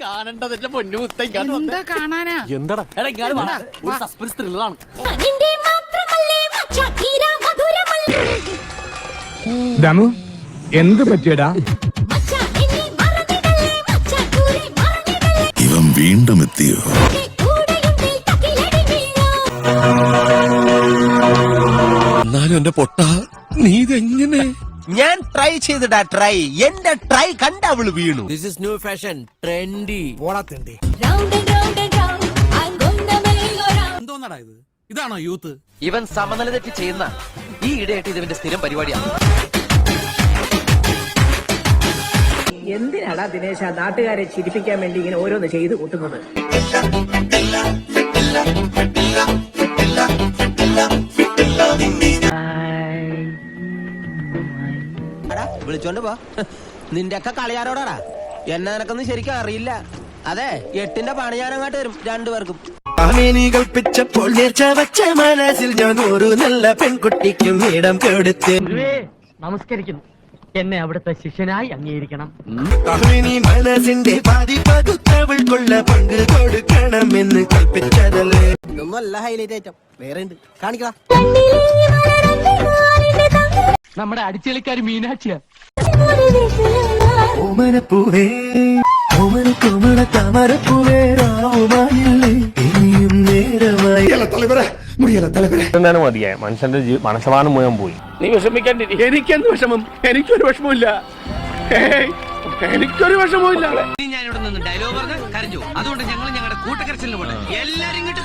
കാണേണ്ടതിന്റെ പൊന്നു എന്താ കാണാനാ? എന്താടാ ഒരു സസ്പെൻസ് ത്രില്ലറാണ്. ദമു എന്ത് പറ്റിയടാ? ഇവൻ വീണ്ടും എത്തിയോ? എന്നാലും എന്റെ പൊട്ട നീ ഇതെങ്ങനെ? ഞാൻ ട്രൈ ചെയ്തിടാ ട്രൈ. എന്റെ ട്രൈ കണ്ട അവള് വീണു. This is new fashion trendy. എന്തോന്നടാ ഇത്? ഇതാണോ യൂത്ത്? ഇവൻ സമനില തെറ്റി ചെയ്യുന്ന ഈ ഇടയായിട്ട് ഇതിന്റെ സ്ഥിരം പരിപാടിയാണ്. എന്തിനാടാ ദിനേശ നാട്ടുകാരെ ചിരിപ്പിക്കാൻ വേണ്ടി ഇങ്ങനെ ഓരോന്ന് ചെയ്തു കൂട്ടുന്നത്? വിളിച്ചോണ്ട് പോ. നിന്റെ ഒക്കെ കളിയാരോടാടാ? എന്നെ നിനക്കൊന്നും ശരിക്കും അറിയില്ല. അതെ 8ന്റെ പണി ഞാനങ്ങോട്ട് വരും രണ്ടുപേർക്കും. കൽപ്പിച്ചപ്പോൾ നേർച്ച വച്ച മനസ്സിൽ ഞാൻ ഒരു നല്ല പെൺകുട്ടിക്കും ഇടം കൊടുത്ത് നമസ്കരിക്കുന്നു. എന്നെ അവിടുത്തെ ശിഷ്യനായി അംഗീകരിക്കണം. മനസ്സിന്റെ പാതി പകുത്തവൾ കൊള്ള പങ്ക് കൊടുക്കണമെന്ന് കൽപ്പിച്ചതല്ലേ. ഇതൊന്നുമല്ല ഹൈലൈറ്റ് ഐറ്റം, വേറെ ഉണ്ട്. കാണിക്കാ. നമ്മുടെ അടിച്ചെളിക്കാരി മീനാക്ഷിയാ. ഓമനപ്പൂവേ ഓമന കോമള താമരപ്പൂവേ രാവുമായില്ലേ ഇനിയും നേരമായി. എന്താണ് മതിയായ മനുഷ്യന്റെ മനസ്സമാനം മുഴുവൻ പോയി. നീ വിഷമിക്കാണ്ടിരി. എനിക്കെന്ത് വിഷമം? എനിക്കൊരു വിഷമമില്ല. എനിക്കൊരു വിഷമമില്ല. ഞാൻ ഇവിടെ നിന്ന് ഡയലോഗ് പറഞ്ഞ് കരഞ്ഞു. അതുകൊണ്ട് ഞങ്ങൾ ഞങ്ങളുടെ കൂട്ടക്കരച്ചിലിന് പോട്ടെ. എല്ലാരും ഇങ്ങോട്ട്